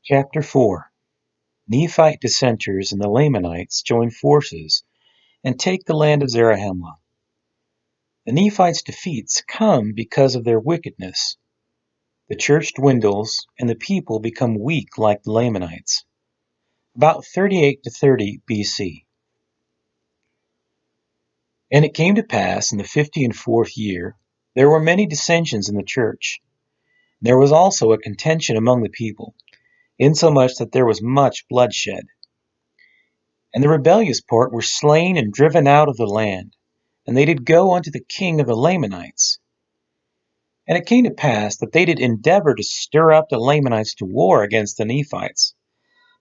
Chapter 4. Nephite dissenters and the Lamanites join forces and take the land of Zarahemla. The Nephites' defeats come because of their wickedness. The church dwindles and the people become weak like the Lamanites. About 38 to 30 BC. And it came to pass in the 54th year, there were many dissensions in the church. There was also a contention among the people, insomuch that there was much bloodshed. And the rebellious part were slain and driven out of the land, and they did go unto the king of the Lamanites. And it came to pass that they did endeavor to stir up the Lamanites to war against the Nephites.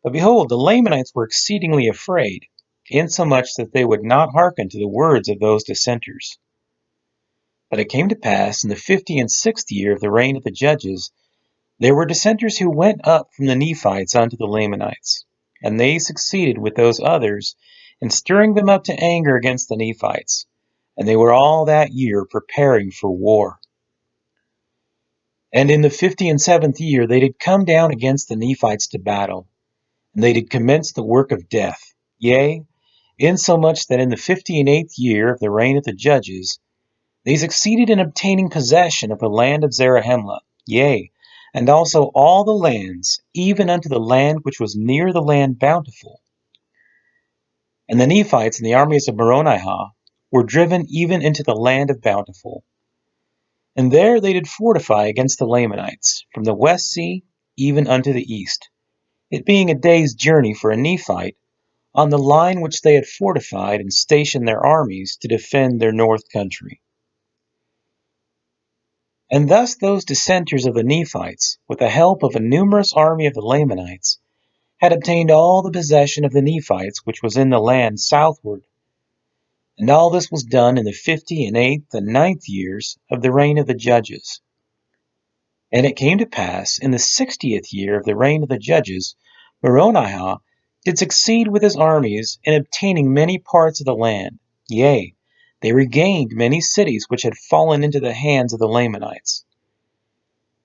But behold, the Lamanites were exceedingly afraid, insomuch that they would not hearken to the words of those dissenters. But it came to pass in the 56th year of the reign of the judges, there were dissenters who went up from the Nephites unto the Lamanites, and they succeeded with those others in stirring them up to anger against the Nephites, and they were all that year preparing for war. And in the 57th year they did come down against the Nephites to battle, and they did commence the work of death, yea, insomuch that in the 58th year of the reign of the judges they succeeded in obtaining possession of the land of Zarahemla, yea, and also all the lands, even unto the land which was near the land Bountiful. And the Nephites and the armies of Moronihah were driven even into the land of Bountiful. And there they did fortify against the Lamanites, from the west sea even unto the east, it being a day's journey for a Nephite, on the line which they had fortified and stationed their armies to defend their north country. And thus those dissenters of the Nephites, with the help of a numerous army of the Lamanites, had obtained all the possession of the Nephites which was in the land southward. And all this was done in the 58th and 9th years of the reign of the judges. And it came to pass in the 60th year of the reign of the judges, Moronihah did succeed with his armies in obtaining many parts of the land, yea, they regained many cities which had fallen into the hands of the Lamanites.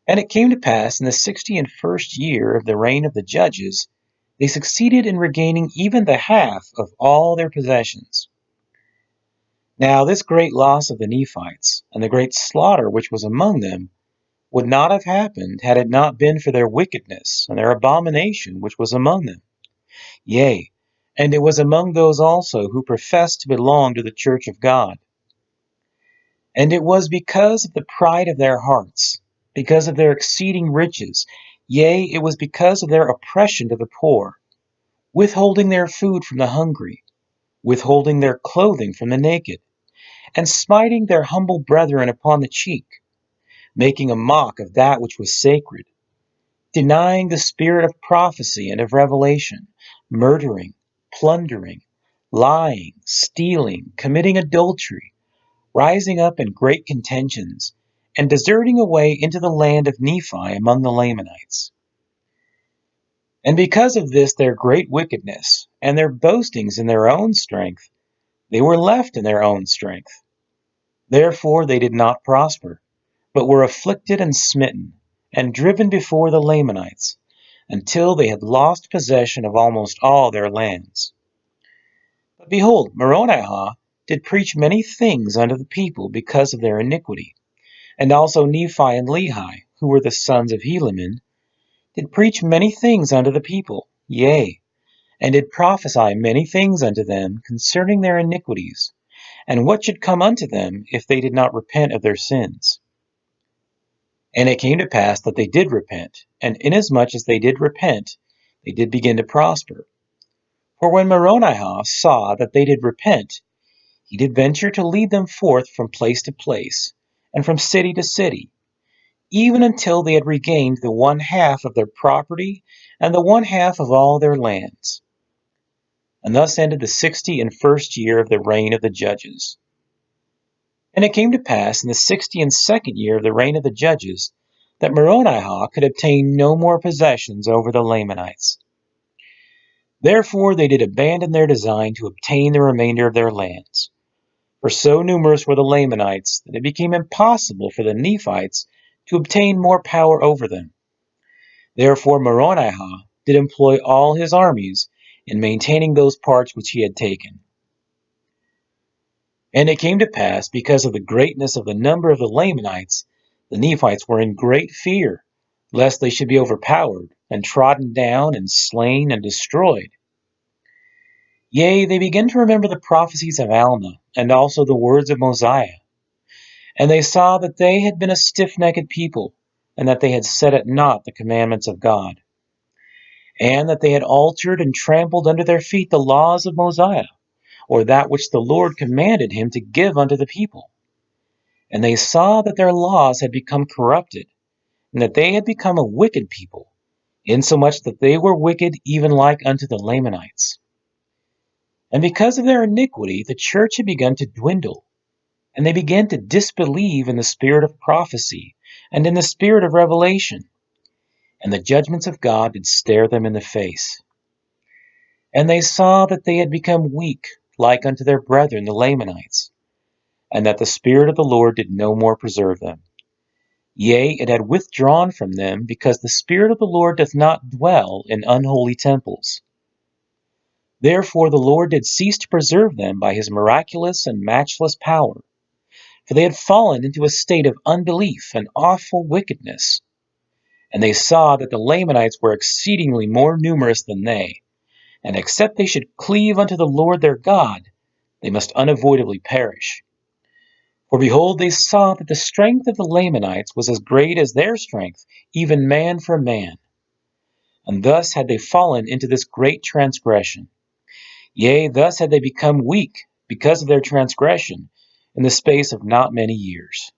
And it came to pass in the 61st year of the reign of the judges, they succeeded in regaining even the half of all their possessions. Now this great loss of the Nephites, and the great slaughter which was among them, would not have happened had it not been for their wickedness and their abomination which was among them. Yea, and it was among those also who professed to belong to the church of God. And it was because of the pride of their hearts, because of their exceeding riches, yea, it was because of their oppression to the poor, withholding their food from the hungry, withholding their clothing from the naked, and smiting their humble brethren upon the cheek, making a mock of that which was sacred, denying the spirit of prophecy and of revelation, murdering, plundering, lying, stealing, committing adultery, rising up in great contentions, and deserting away into the land of Nephi among the Lamanites. And because of this their great wickedness, and their boastings in their own strength, they were left in their own strength. Therefore they did not prosper, but were afflicted and smitten, and driven before the Lamanites, until they had lost possession of almost all their lands. But behold, Moronihah did preach many things unto the people because of their iniquity. And also Nephi and Lehi, who were the sons of Helaman, did preach many things unto the people, yea, and did prophesy many things unto them concerning their iniquities, and what should come unto them if they did not repent of their sins. And it came to pass that they did repent, and inasmuch as they did repent, they did begin to prosper. For when Moronihah saw that they did repent, he did venture to lead them forth from place to place, and from city to city, even until they had regained the one half of their property and the one half of all their lands. And thus ended the 61st year of the reign of the judges. And it came to pass in the 62nd year of the reign of the judges that Moronihah could obtain no more possessions over the Lamanites. Therefore they did abandon their design to obtain the remainder of their lands. For so numerous were the Lamanites that it became impossible for the Nephites to obtain more power over them. Therefore Moronihah did employ all his armies in maintaining those parts which he had taken. And it came to pass, because of the greatness of the number of the Lamanites, the Nephites were in great fear, lest they should be overpowered, and trodden down, and slain, and destroyed. Yea, they began to remember the prophecies of Alma, and also the words of Mosiah. And they saw that they had been a stiff-necked people, and that they had set at naught the commandments of God, and that they had altered and trampled under their feet the laws of Mosiah, or that which the Lord commanded him to give unto the people. And they saw that their laws had become corrupted, and that they had become a wicked people, insomuch that they were wicked even like unto the Lamanites. And because of their iniquity, the church had begun to dwindle, and they began to disbelieve in the spirit of prophecy and in the spirit of revelation, and the judgments of God did stare them in the face. And they saw that they had become weak like unto their brethren the Lamanites, and that the Spirit of the Lord did no more preserve them. Yea, it had withdrawn from them, because the Spirit of the Lord doth not dwell in unholy temples. Therefore the Lord did cease to preserve them by his miraculous and matchless power, for they had fallen into a state of unbelief and awful wickedness. And they saw that the Lamanites were exceedingly more numerous than they, and except they should cleave unto the Lord their God, they must unavoidably perish. For behold, they saw that the strength of the Lamanites was as great as their strength, even man for man. And thus had they fallen into this great transgression. Yea, thus had they become weak, because of their transgression, in the space of not many years.